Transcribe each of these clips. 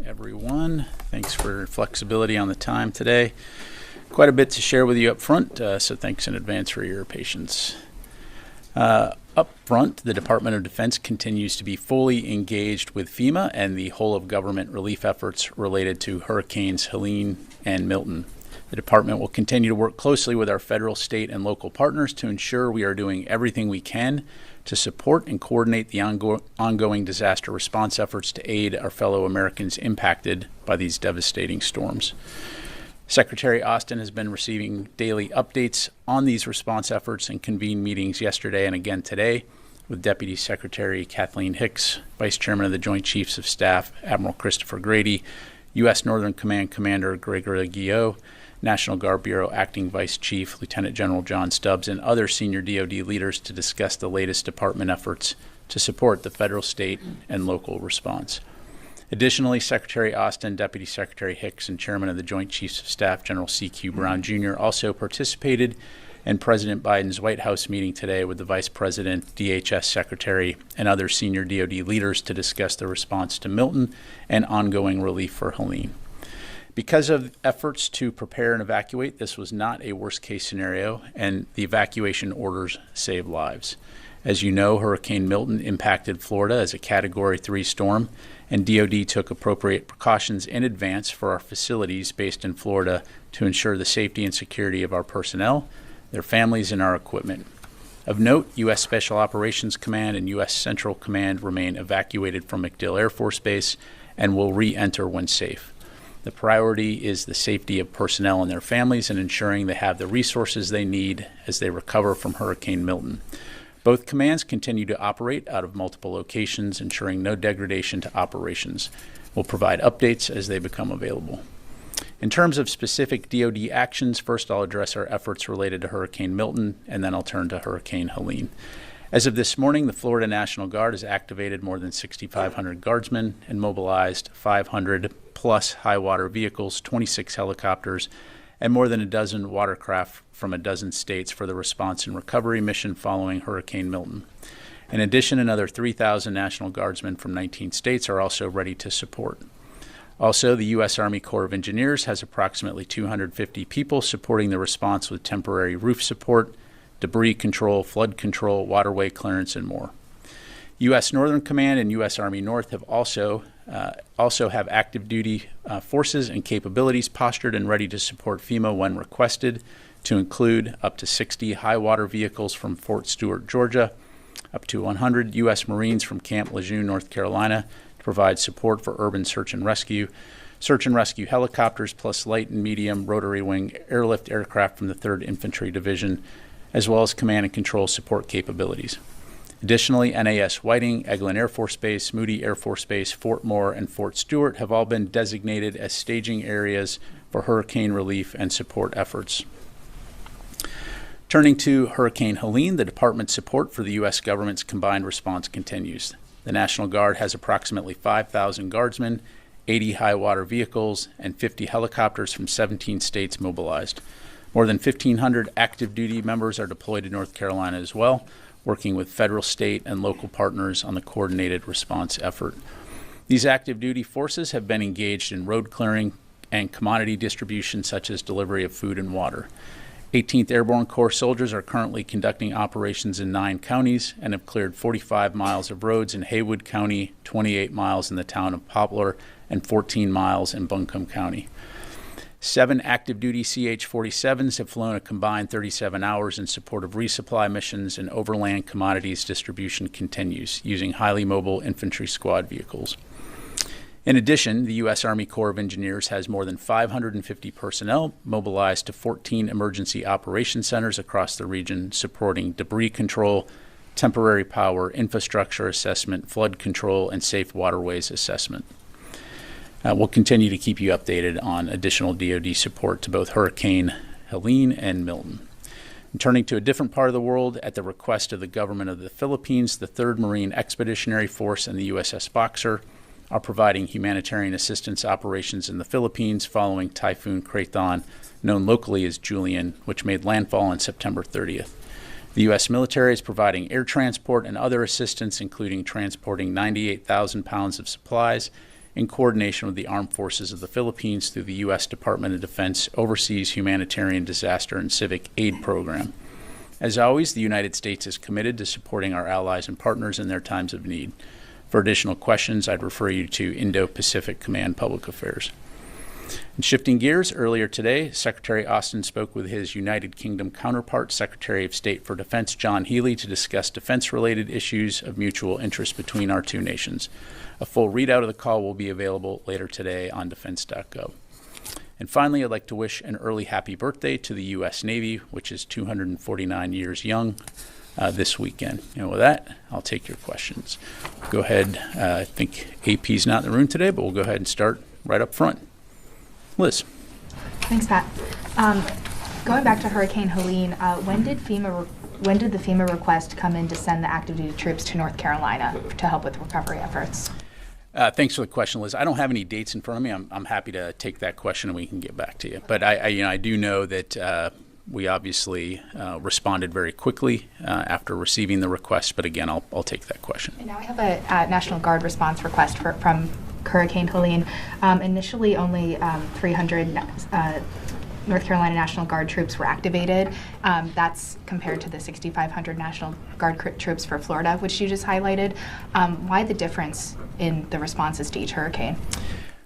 everyone. Thanks for your flexibility on the time today. Quite a bit to share with you up front, so thanks in advance for your patience. Up front, the Department of Defense continues to be fully engaged with FEMA and the whole-of-government relief efforts related to Hurricanes Helene and Milton. The department will continue to work closely with our federal, state, and local partners to ensure we are doing everything we can to support and coordinate the ongoing disaster response efforts to aid our fellow Americans impacted by these devastating storms. Secretary Austin has been receiving daily updates on these response efforts and convened meetings yesterday and again today with Deputy Secretary Kathleen Hicks, Vice Chairman of the Joint Chiefs of Staff Admiral Christopher Grady, U.S. Northern Command Commander Gregory Guillot, National Guard Bureau Acting Vice Chief Lieutenant General John Stubbs, and other senior DoD leaders to discuss the latest department efforts to support the federal, state, and local response. Additionally, Secretary Austin, Deputy Secretary Hicks, and Chairman of the Joint Chiefs of Staff General C.Q. Brown Jr. also participated in President Biden's White House meeting today with the Vice President, DHS Secretary, and other senior DoD leaders to discuss the response to Milton and ongoing relief for Helene. Because of efforts to prepare and evacuate, this was not a worst-case scenario, and the evacuation orders saved lives. As you know, Hurricane Milton impacted Florida as a Category 3 storm, and DoD took appropriate precautions in advance for our facilities based in Florida to ensure the safety and security of our personnel, their families, and our equipment. Of note, U.S. Special Operations Command and U.S. Central Command remain evacuated from MacDill Air Force Base and will re-enter when safe. The priority is the safety of personnel and their families and ensuring they have the resources they need as they recover from Hurricane Milton. Both commands continue to operate out of multiple locations, ensuring no degradation to operations. We'll provide updates as they become available. In terms of specific DoD actions, first I'll address our efforts related to Hurricane Milton, and then I'll turn to Hurricane Helene. As of this morning, the Florida National Guard has activated more than 6,500 guardsmen and mobilized 500-plus high-water vehicles, 26 helicopters, and more than a dozen watercraft from a dozen states for the response and recovery mission following Hurricane Milton. In addition, another 3,000 National Guardsmen from 19 states are also ready to support. Also, the U.S. Army Corps of Engineers has approximately 250 people supporting the response with temporary roof support, debris control, flood control, waterway clearance, and more. U.S. Northern Command and U.S. Army North have also have active duty forces and capabilities postured and ready to support FEMA when requested, to include up to 60 high water vehicles from Fort Stewart, Georgia, up to 100 U.S. Marines from Camp Lejeune, North Carolina, to provide support for urban search and rescue helicopters, plus light and medium rotary wing airlift aircraft from the 3rd Infantry Division, as well as command and control support capabilities. Additionally, NAS Whiting, Eglin Air Force Base, Moody Air Force Base, Fort Moore, and Fort Stewart have all been designated as staging areas for hurricane relief and support efforts. Turning to Hurricane Helene, the department's support for the U.S. government's combined response continues. The National Guard has approximately 5,000 guardsmen, 80 high-water vehicles, and 50 helicopters from 17 states mobilized. More than 1,500 active duty members are deployed to North Carolina as well, working with federal, state, and local partners on the coordinated response effort. These active duty forces have been engaged in road clearing and commodity distribution, such as delivery of food and water. 18th Airborne Corps soldiers are currently conducting operations in 9 counties and have cleared 45 miles of roads in Haywood County, 28 miles in the town of Poplar, and 14 miles in Buncombe County. 7 active duty CH-47s have flown a combined 37 hours in support of resupply missions, and overland commodities distribution continues using highly mobile infantry squad vehicles. In addition, the U.S. Army Corps of Engineers has more than 550 personnel mobilized to 14 emergency operation centers across the region, supporting debris control, temporary power, infrastructure assessment, flood control, and safe waterways assessment. We'll continue to keep you updated on additional DoD support to both Hurricane Helene and Milton. And turning to a different part of the world, at the request of the government of the Philippines, the 3rd Marine Expeditionary Force and the USS Boxer are providing humanitarian assistance operations in the Philippines following Typhoon Krathon, known locally as Julian, which made landfall on September 30th. The U.S. military is providing air transport and other assistance, including transporting 98,000 pounds of supplies, in coordination with the Armed Forces of the Philippines through the U.S. Department of Defense Overseas Humanitarian Disaster and Civic Aid Program. As always, the United States is committed to supporting our allies and partners in their times of need. For additional questions, I'd refer you to Indo-Pacific Command Public Affairs. And shifting gears, earlier today, Secretary Austin spoke with his United Kingdom counterpart, Secretary of State for Defense John Healey, to discuss defense-related issues of mutual interest between our two nations. A full readout of the call will be available later today on defense.gov. And finally, I'd like to wish an early happy birthday to the U.S. Navy, which is 249 years young this weekend. And with that, I'll take your questions. Go ahead. I think AP's not in the room today, but we'll go ahead and start right up front. Liz. Thanks, Pat. Going back to Hurricane Helene, when did the FEMA request come in to send the active duty troops to North Carolina to help with recovery efforts? Thanks for the question, Liz. I don't have any dates in front of me. I'm happy to take that question and we can get back to you. But I do know that we obviously responded very quickly after receiving the request. But again, I'll take that question. And now I have a National Guard response request from Hurricane Helene. Initially, only 300 North Carolina National Guard troops were activated. That's compared to the 6,500 National Guard troops for Florida, which you just highlighted. Why the difference in the responses to each hurricane?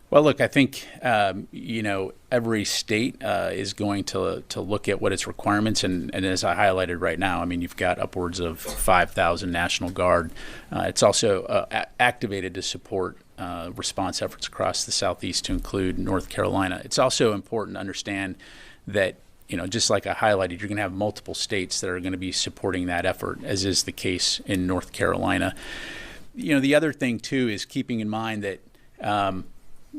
Well, look, I think every state is going to look at what its requirements, and as I highlighted right now, I mean, you've got upwards of 5,000 National Guard. It's also activated to support response efforts across the Southeast, to include North Carolina. It's also important to understand that, just like I highlighted, you're going to have multiple states that are going to be supporting that effort, as is the case in North Carolina. The other thing, too, is keeping in mind that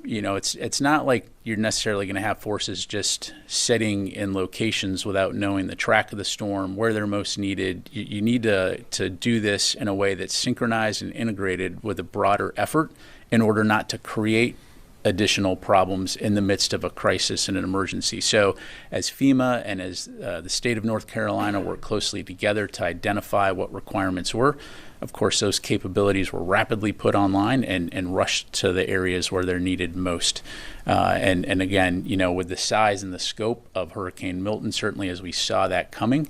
it's not like you're necessarily going to have forces just sitting in locations without knowing the track of the storm, where they're most needed. You need to do this in a way that's synchronized and integrated with a broader effort in order not to create additional problems in the midst of a crisis and an emergency. So as FEMA and as the state of North Carolina work closely together to identify what requirements were, of course, those capabilities were rapidly put online and rushed to the areas where they're needed most. And again, with the size and the scope of Hurricane Milton, certainly as we saw that coming,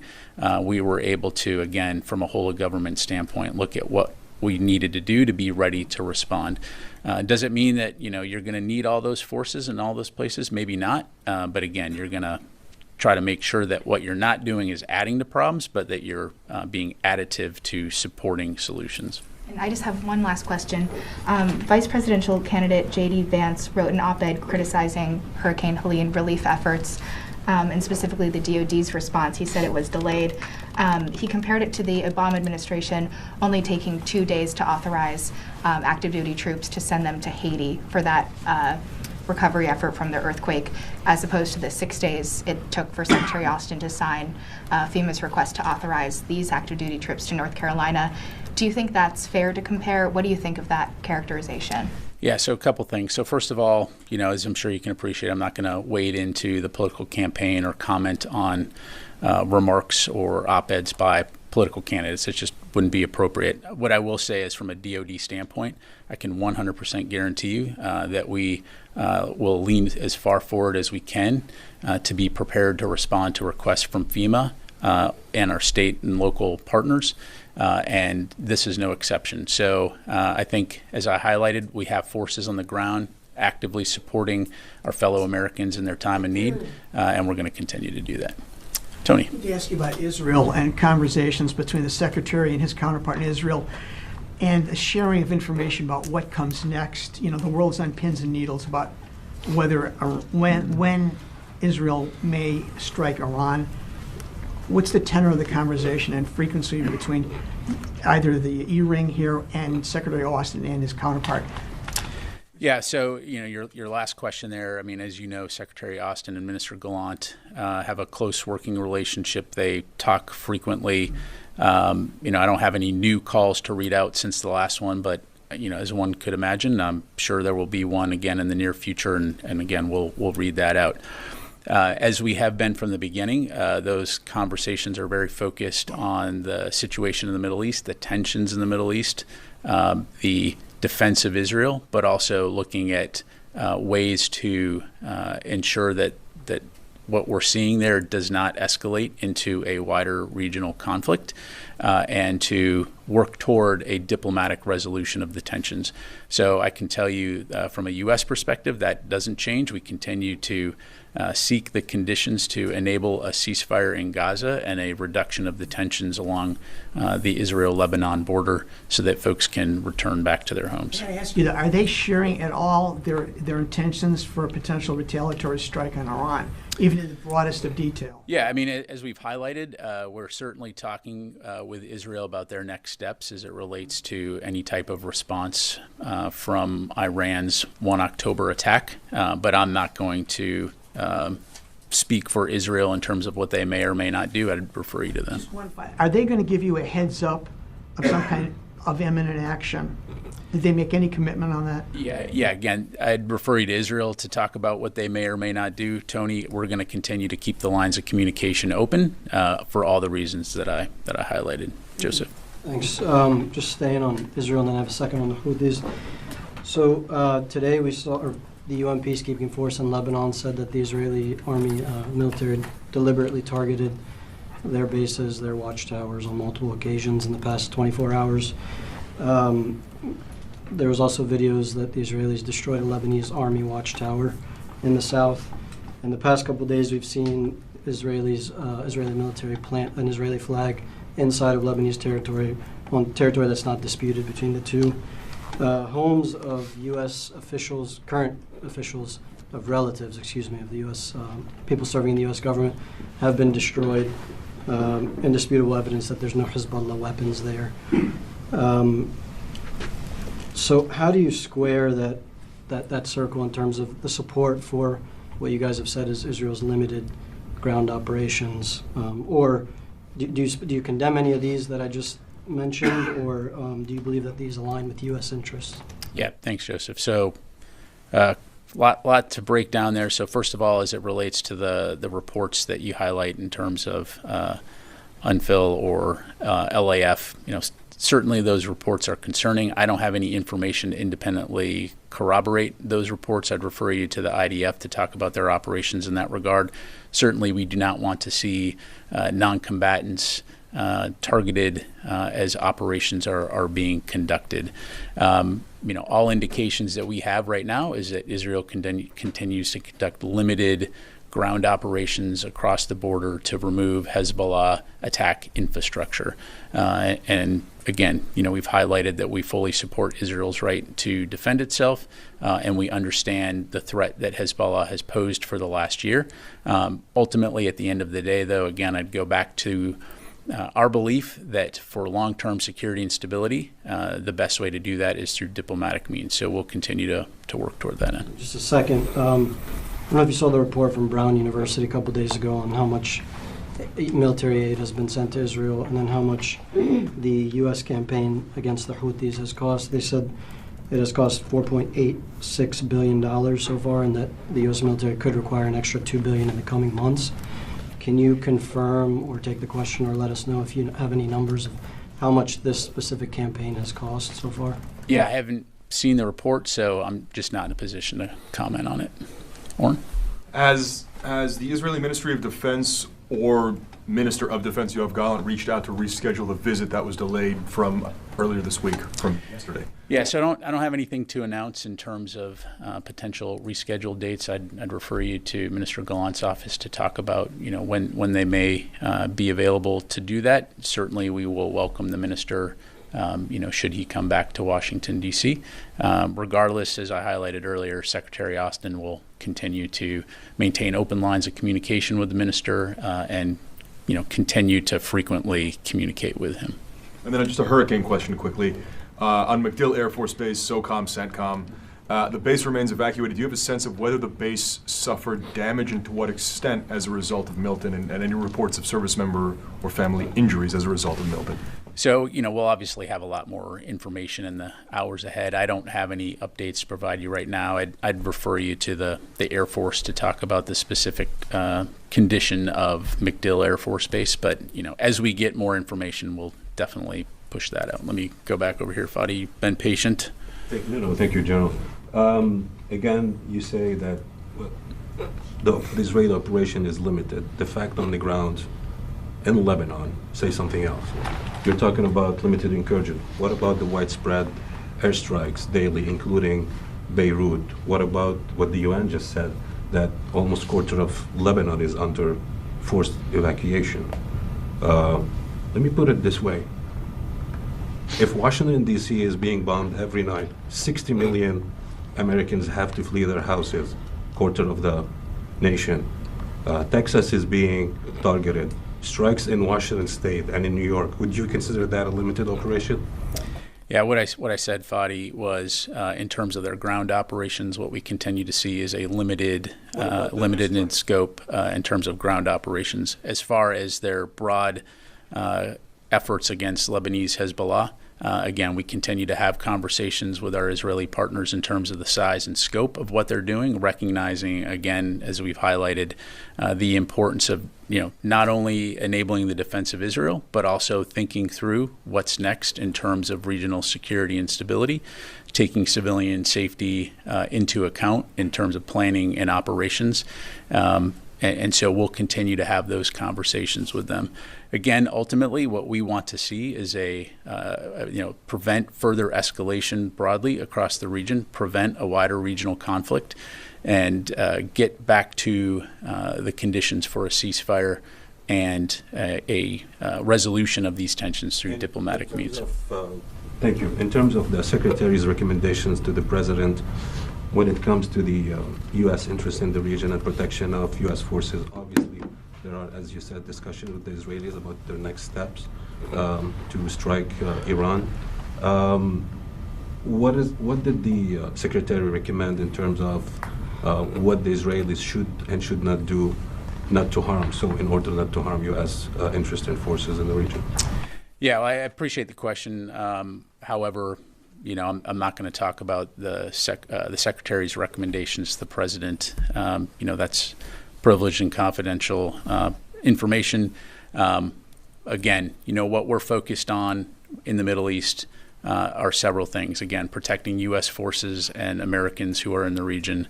we were able to, again, from a whole of government standpoint, look at what we needed to do to be ready to respond. Does it mean that you're going to need all those forces in all those places? Maybe not. But again, you're going to try to make sure that what you're not doing is adding to problems, but that you're being additive to supporting solutions. And I just have one last question. Vice presidential candidate J.D. Vance wrote an op-ed criticizing Hurricane Helene relief efforts, and specifically the DoD's response. He said it was delayed. He compared it to the Obama administration only taking 2 days to authorize active duty troops to send them to Haiti for that recovery effort from the earthquake, as opposed to the 6 days it took for Secretary Austin to sign FEMA's request to authorize these active duty trips to North Carolina. Do you think that's fair to compare? What do you think of that characterization? Yeah, so a couple things. So first of all, as I'm sure you can appreciate, I'm not going to wade into the political campaign or comment on remarks or op-eds by political candidates. It just wouldn't be appropriate. What I will say is, from a DoD standpoint, I can 100% guarantee you that we will lean as far forward as we can to be prepared to respond to requests from FEMA and our state and local partners. And this is no exception. So I think, as I highlighted, we have forces on the ground actively supporting our fellow Americans in their time of need, and we're going to continue to do that. Tony. I want to ask you about Israel and conversations between the Secretary and his counterpart in Israel, and the sharing of information about what comes next. The world's on pins and needles about whether or when Israel may strike Iran. What's the tenor of the conversation and frequency between either the E-ring here and Secretary Austin and his counterpart? Yeah, so your last question there. I mean, as you know, Secretary Austin and Minister Gallant have a close working relationship. They talk frequently. I don't have any new calls to read out since the last one, but as one could imagine, I'm sure there will be one again in the near future, and again, we'll read that out. As we have been from the beginning, those conversations are very focused on the situation in the Middle East, the tensions in the Middle East, the defense of Israel, but also looking at ways to ensure that what we're seeing there does not escalate into a wider regional conflict, and to work toward a diplomatic resolution of the tensions. So I can tell you from a U.S. perspective, that doesn't change. We continue to seek the conditions to enable a ceasefire in Gaza and a reduction of the tensions along the Israel-Lebanon border so that folks can return back to their homes. Can I ask you, are they sharing at all their intentions for a potential retaliatory strike on Iran, even in the broadest of detail? Yeah, I mean, as we've highlighted, we're certainly talking with Israel about their next steps as it relates to any type of response from Iran's 1 October attack. But I'm not going to speak for Israel in terms of what they may or may not do. I'd refer you to them. Are they going to give you a heads up of some kind of imminent action? Did they make any commitment on that? Yeah. Again, I'd refer you to Israel to talk about what they may or may not do. Tony, we're going to continue to keep the lines of communication open for all the reasons that I highlighted. Joseph. Thanks. Just staying on Israel, and then I have a second on the Houthis. So today we saw the UN peacekeeping force in Lebanon said that the Israeli army military deliberately targeted their bases, their watchtowers on multiple occasions in the past 24 hours. There was also videos that the Israelis destroyed a Lebanese army watchtower in the south. In the past couple of days, we've seen Israeli military plant an Israeli flag inside of Lebanese territory, on territory that's not disputed between the two. Homes of U.S. officials, current officials, of relatives, of the U.S. People serving in the U.S. government have been destroyed. Indisputable evidence that there's no Hezbollah weapons there. So how do you square that circle in terms of the support for what you guys have said is Israel's limited ground operations? Or do you condemn any of these that I just mentioned, or do you believe that these align with U.S. interests? Yeah, thanks, Joseph. So lot to break down there. So first of all, as it relates to the reports that you highlight in terms of UNFIL or LAF, certainly those reports are concerning. I don't have any information to independently corroborate those reports. I'd refer you to the IDF to talk about their operations in that regard. Certainly we do not want to see non-combatants targeted as operations are being conducted. All indications that we have right now is that Israel continues to conduct limited ground operations across the border to remove Hezbollah attack infrastructure. And again, we've highlighted that we fully support Israel's right to defend itself, and we understand the threat that Hezbollah has posed for the last year. Ultimately, at the end of the day, though, again, I'd go back to our belief that for long-term security and stability, the best way to do that is through diplomatic means. So we'll continue to work toward that end. Just a second. I don't know if you saw the report from Brown University a couple days ago on how much military aid has been sent to Israel and then how much the U.S. campaign against the Houthis has cost. They said it has cost $4.86 billion so far, and that the U.S. military could require an extra $2 billion in the coming months. Can you confirm or take the question or let us know if you have any numbers of how much this specific campaign has cost so far? Yeah, I haven't seen the report, so I'm just not in a position to comment on it. Oren? Has the Israeli Ministry of Defense or Minister of Defense Yoav Gallant reached out to reschedule the visit that was delayed from earlier this week, from yesterday? Yeah, so I don't have anything to announce in terms of potential rescheduled dates. I'd refer you to Minister Gallant's office to talk about when they may be available to do that. Certainly, we will welcome the minister. Should he come back to Washington, D.C. Regardless, as I highlighted earlier, Secretary Austin will continue to maintain open lines of communication with the minister and continue to frequently communicate with him. And then just a hurricane question quickly. On MacDill Air Force Base, SOCOM, CENTCOM, the base remains evacuated. Do you have a sense of whether the base suffered damage and to what extent as a result of Milton, and any reports of service member or family injuries as a result of Milton? So, we'll obviously have a lot more information in the hours ahead. I don't have any updates to provide you right now. I'd refer you to the Air Force to talk about the specific condition of MacDill Air Force Base. But, as we get more information, we'll definitely push that out. Let me go back over here, Fadi. You've been patient. Thank you, General. Again, you say that the Israeli operation is limited. The fact on the ground in Lebanon say something else. You're talking about limited incursion. What about the widespread airstrikes daily, including Beirut? What about what the UN just said, that almost a quarter of Lebanon is under forced evacuation? Let me put it this way. If Washington, D.C. is being bombed every night, 60 million Americans have to flee their houses, quarter of the nation. Texas is being targeted. Strikes in Washington State and in New York. Would you consider that a limited operation? Yeah, what I said, Fadi, was in terms of their ground operations, what we continue to see is a limited in scope in terms of ground operations. As far as their broad efforts against Lebanese Hezbollah, again, we continue to have conversations with our Israeli partners in terms of the size and scope of what they're doing, recognizing, again, as we've highlighted, the importance of not only enabling the defense of Israel, but also thinking through what's next in terms of regional security and stability, taking civilian safety into account in terms of planning and operations. And so we'll continue to have those conversations with them. Again, ultimately, what we want to see is prevent further escalation broadly across the region, prevent a wider regional conflict, and get back to the conditions for a ceasefire and a resolution of these tensions through diplomatic means. Thank you. In terms of the Secretary's recommendations to the President, when it comes to the U.S. interest in the region and protection of U.S. forces, obviously there are, as you said, discussions with the Israelis about their next steps to strike Iran. What did the Secretary recommend in terms of what the Israelis should and should not do, not to harm, so in order not to harm U.S. interest and forces in the region? Yeah, well, I appreciate the question. However, I'm not going to talk about the Secretary's recommendations to the President. That's privileged and confidential information. Again, what we're focused on in the Middle East are several things. Again, protecting U.S. forces and Americans who are in the region,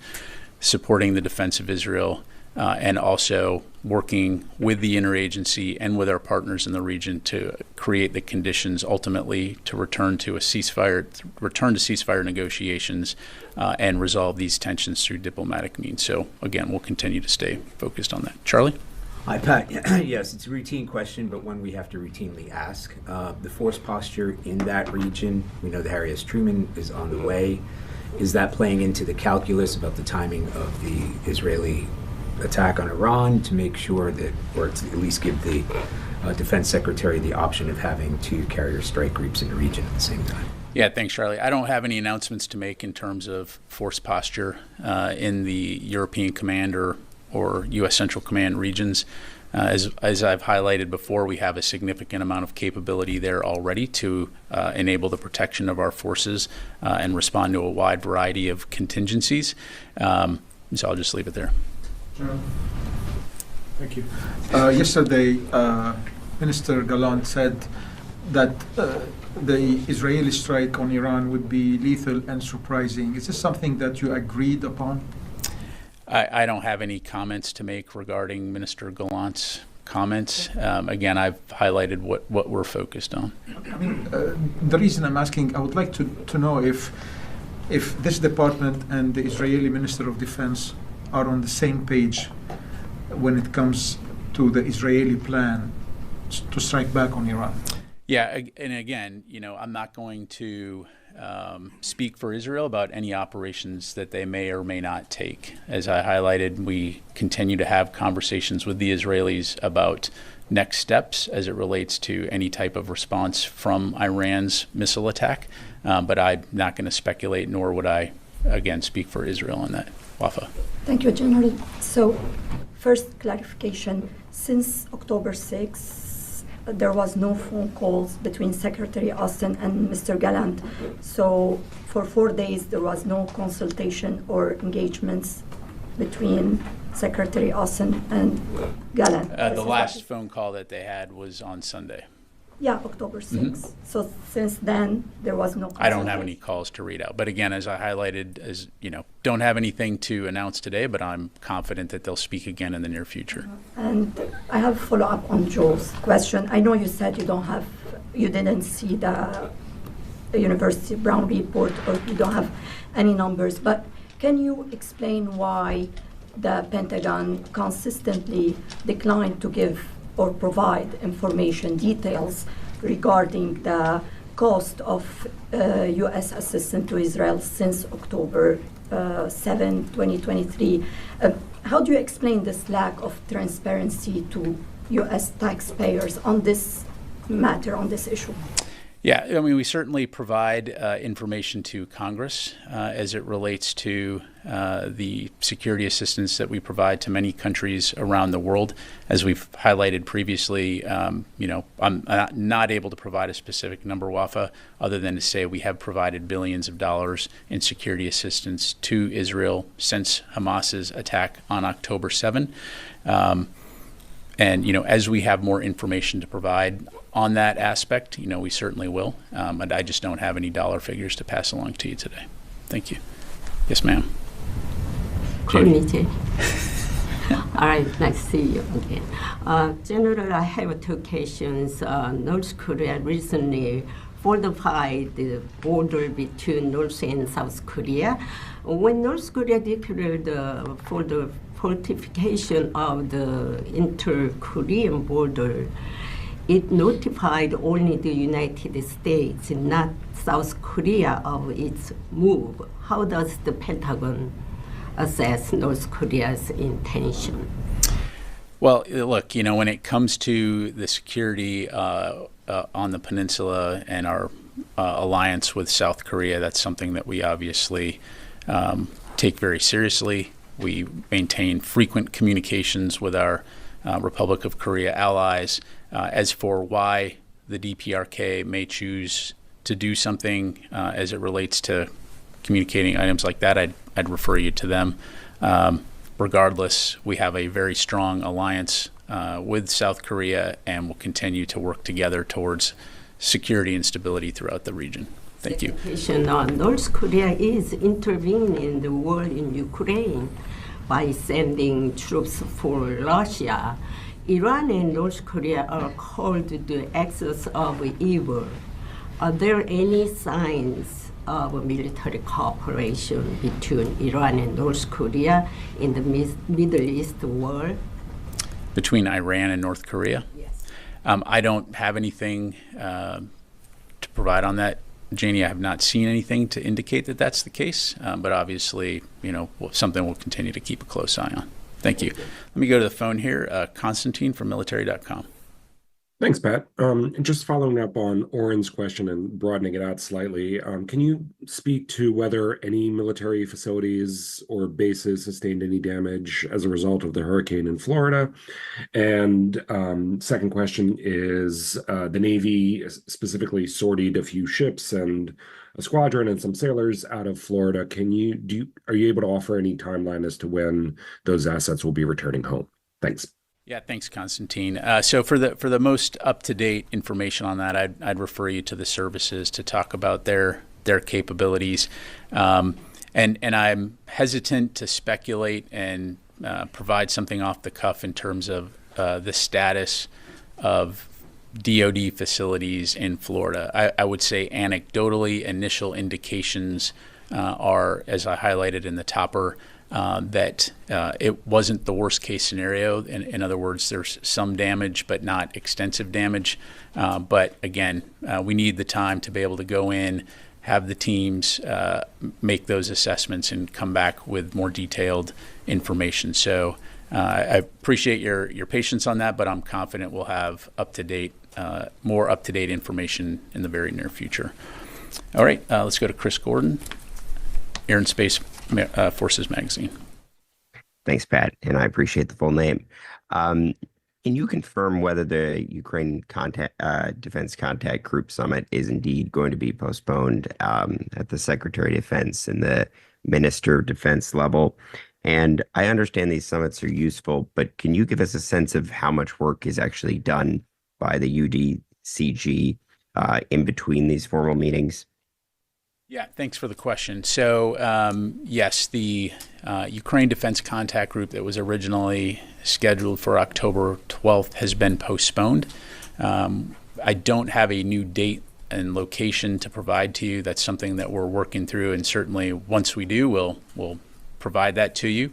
supporting the defense of Israel, and also working with the interagency and with our partners in the region to create the conditions ultimately to return to ceasefire negotiations and resolve these tensions through diplomatic means. So again, we'll continue to stay focused on that. Charlie? Hi, Pat. Yes, it's a routine question, but one we have to routinely ask. The force posture in that region, we know the Harry S. Truman is on the way. Is that playing into the calculus about the timing of the Israeli attack on Iran to make sure that, or to at least give the Defense Secretary the option of having two carrier strike groups in the region at the same time? Yeah, thanks, Charlie. I don't have any announcements to make in terms of force posture in the European Command or U.S. Central Command regions. As I've highlighted before, we have a significant amount of capability there already to enable the protection of our forces and respond to a wide variety of contingencies. So I'll just leave it there. Thank you. Yesterday, Minister Gallant said that the Israeli strike on Iran would be lethal and surprising. Is this something that you agreed upon? I don't have any comments to make regarding Minister Gallant's comments. Again, I've highlighted what we're focused on. I mean, the reason I'm asking, I would like to know if this department and the Israeli Minister of Defense are on the same page when it comes to the Israeli plan to strike back on Iran. Yeah, and again, I'm not going to speak for Israel about any operations that they may or may not take. As I highlighted, we continue to have conversations with the Israelis about next steps as it relates to any type of response from Iran's missile attack. But I'm not going to speculate, nor would I, again, speak for Israel on that. Wafa. Thank you, General. So, first clarification, since October 6, there was no phone calls between Secretary Austin and Mr. Gallant. So, for 4 days, there was no consultation or engagements between Secretary Austin and Gallant. The last phone call that they had was on Sunday. Yeah, October 6th. So since then, there was no I don't have any consultation. calls to read out. But again, as I highlighted, as you know, don't have anything to announce today, but I'm confident that they'll speak again in the near future. And I have a follow-up on Joe's question. I know you said you didn't see the University Brown report, or you don't have any numbers, but can you explain why the Pentagon consistently declined to give or provide information details regarding the cost of U.S. assistance to Israel since October 7, 2023? How do you explain this lack of transparency to U.S. taxpayers on this matter, on this issue? Yeah, I mean, we certainly provide information to Congress as it relates to the security assistance that we provide to many countries around the world. As we've highlighted previously, I'm not able to provide a specific number, Wafa, other than to say we have provided billions of dollars in security assistance to Israel since Hamas's attack on October 7. And, as we have more information to provide on that aspect, we certainly will. And I just don't have any dollar figures to pass along to you today. Thank you. Yes, ma'am. Committee. All right, nice to see you again. General, I have two questions. North Korea recently fortified the border between North and South Korea. When North Korea declared for the fortification of the inter-Korean border, it notified only the United States, not South Korea, of its move. How does the Pentagon assess North Korea's intention? Well, look, when it comes to the security on the peninsula and our alliance with South Korea, that's something that we obviously take very seriously. We maintain frequent communications with our Republic of Korea allies. As for why the DPRK may choose to do something as it relates to communicating items like that, I'd refer you to them. Regardless, we have a very strong alliance with South Korea and will continue to work together towards security and stability throughout the region. Thank you. North Korea is intervening in the war in Ukraine by sending troops for Russia. Iran and North Korea are called the axis of evil. Are there any signs of military cooperation between Iran and North Korea in the Middle East war? Between Iran and North Korea? Yes. I don't have anything to provide on that. Janie, I have not seen anything to indicate that that's the case, but obviously, something we'll continue to keep a close eye on. Thank you. Let me go to the phone here. Constantine from military.com. Thanks, Pat. Just following up on Oren's question and broadening it out slightly, can you speak to whether any military facilities or bases sustained any damage as a result of the hurricane in Florida? And second question is, the Navy specifically sortied a few ships and a squadron and some sailors out of Florida. Are you able to offer any timeline as to when those assets will be returning home? Thanks. Yeah, thanks, Constantine. So for the most up-to-date information on that, I'd refer you to the services to talk about their capabilities. And I'm hesitant to speculate and provide something off the cuff in terms of the status of DoD facilities in Florida. I would say anecdotally, initial indications are, as I highlighted in the topper, that it wasn't the worst case scenario. In other words, there's some damage, but not extensive damage. But again, we need the time to be able to go in, have the teams make those assessments and come back with more detailed information. So I appreciate your patience on that, but I'm confident we'll have more up-to-date information in the very near future. All right, let's go to Chris Gordon, Air and Space Forces Magazine. Thanks, Pat, and I appreciate the full name. Can you confirm whether the Ukraine Defense Contact Group Summit is indeed going to be postponed at the Secretary of Defense and the Minister of Defense level? And I understand these summits are useful, but can you give us a sense of how much work is actually done by the CG in between these formal meetings? Yeah, thanks for the question. So, yes, the Ukraine Defense Contact Group that was originally scheduled for October 12th has been postponed. I don't have a new date and location to provide to you. That's something that we're working through, and certainly once we do, we'll provide that to you.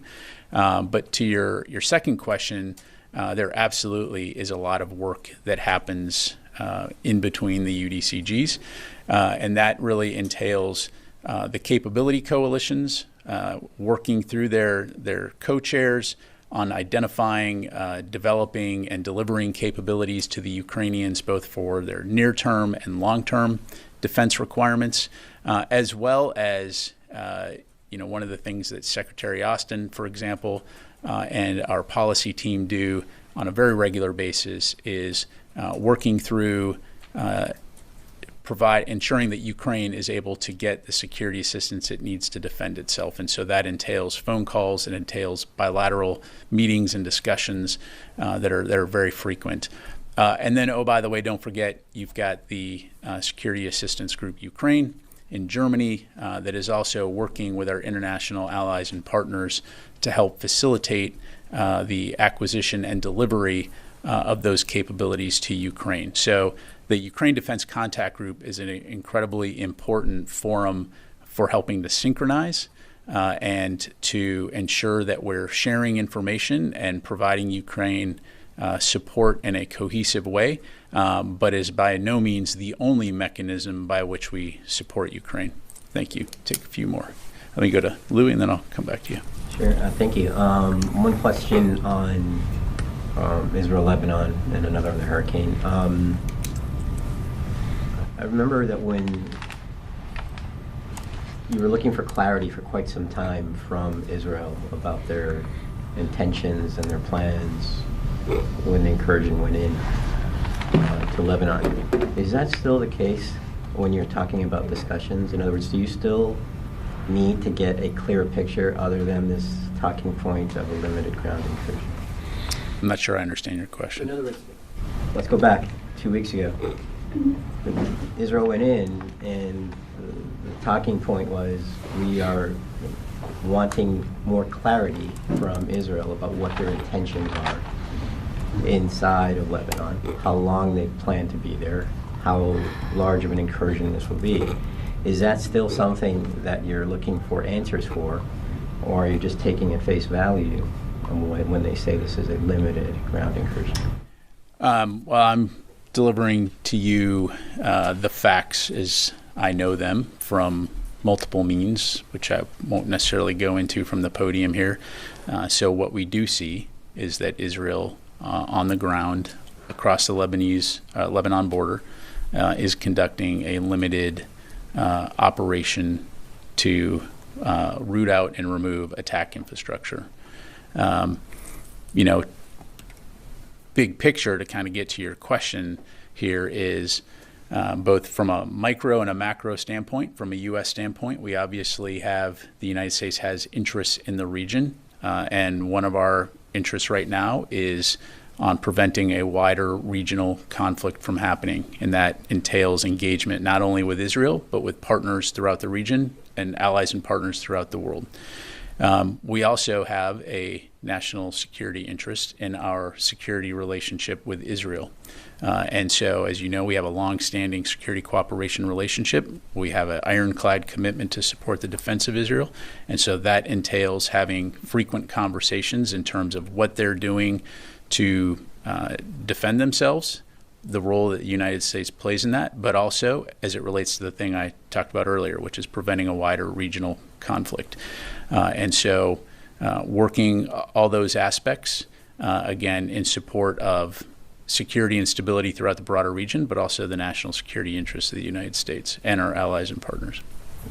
But to your second question, there absolutely is a lot of work that happens in between the UDCGs, and that really entails the capability coalitions working through their co-chairs on identifying, developing, and delivering capabilities to the Ukrainians, both for their near-term and long-term defense requirements, as well as one of the things that Secretary Austin, for example, and our policy team do on a very regular basis is working through ensuring that Ukraine is able to get the security assistance it needs to defend itself. And so that entails phone calls, it entails bilateral meetings and discussions that are very frequent. And then, oh, by the way, don't forget, you've got the Security Assistance Group Ukraine in Germany that is also working with our international allies and partners to help facilitate the acquisition and delivery of those capabilities to Ukraine. So the Ukraine Defense Contact Group is an incredibly important forum for helping to synchronize and to ensure that we're sharing information and providing Ukraine support in a cohesive way, but is by no means the only mechanism by which we support Ukraine. Thank you. Take a few more. Let me go to Louis, and then I'll come back to you. Sure. Thank you. One question on Israel, Lebanon, and another on the hurricane. I remember that when you were looking for clarity for quite some time from Israel about their intentions and their plans when the incursion went in to Lebanon. Is that still the case when you're talking about discussions? In other words, do you still need to get a clearer picture other than this talking point of a limited ground incursion? I'm not sure I understand your question. In other words, let's go back 2 weeks ago. Israel went in, and the talking point was we are wanting more clarity from Israel about what their intentions are inside of Lebanon, how long they plan to be there, how large of an incursion this will be. Is that still something that you're looking for answers for, or are you just taking at face value when they say this is a limited ground incursion? Well, I'm delivering to you the facts as I know them from multiple means, which I won't necessarily go into from the podium here. So what we do see is that Israel on the ground across the Lebanon border is conducting a limited operation to root out and remove attack infrastructure. Big picture, to kind of get to your question here, is both from a micro and a macro standpoint. From a U.S. standpoint, we obviously have, the United States has interests in the region, and one of our interests right now is on preventing a wider regional conflict from happening, and that entails engagement not only with Israel, but with partners throughout the region and allies and partners throughout the world. We also have a national security interest in our security relationship with Israel. And so, as you know, we have a long-standing security cooperation relationship. We have an ironclad commitment to support the defense of Israel. And so that entails having frequent conversations in terms of what they're doing to defend themselves, the role that the United States plays in that, but also as it relates to the thing I talked about earlier, which is preventing a wider regional conflict. And so working all those aspects, again, in support of security and stability throughout the broader region, but also the national security interests of the United States and our allies and partners.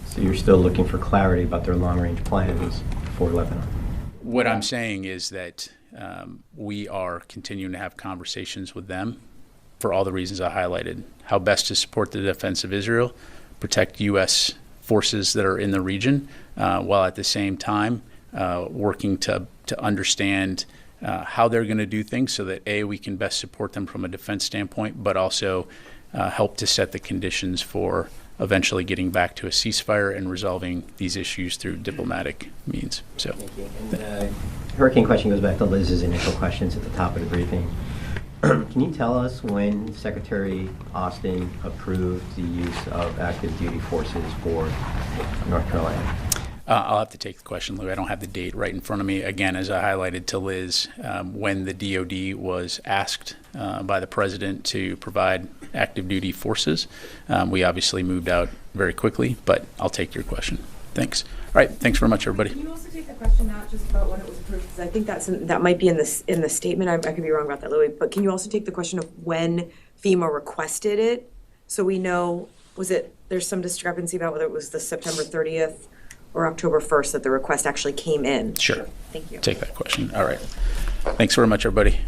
So you're still looking for clarity about their long-range plans for Lebanon? What I'm saying is that we are continuing to have conversations with them for all the reasons I highlighted. How best to support the defense of Israel, protect U.S. forces that are in the region, while at the same time working to understand how they're going to do things so that A, we can best support them from a defense standpoint, but also help to set the conditions for eventually getting back to a ceasefire and resolving these issues through diplomatic means. So, Thank you. And hurricane question goes back to Liz's initial questions at the top of the briefing. Can you tell us when Secretary Austin approved the use of active duty forces for North Carolina? I'll have to take the question, Lou. I don't have the date right in front of me. Again, as I highlighted to Liz, when the DoD was asked by the president to provide active duty forces, we obviously moved out very quickly, but I'll take your question. Thanks. All right, thanks very much, everybody. Can you also take the question not just about when it was approved, because I think that might be in the statement. I could be wrong about that, Louis. But can you also take the question of when FEMA requested it, so we know? There's some discrepancy about whether it was the September 30th or October 1st that the request actually came in. Sure. Thank you. Take that question. All right. Thanks very much, everybody.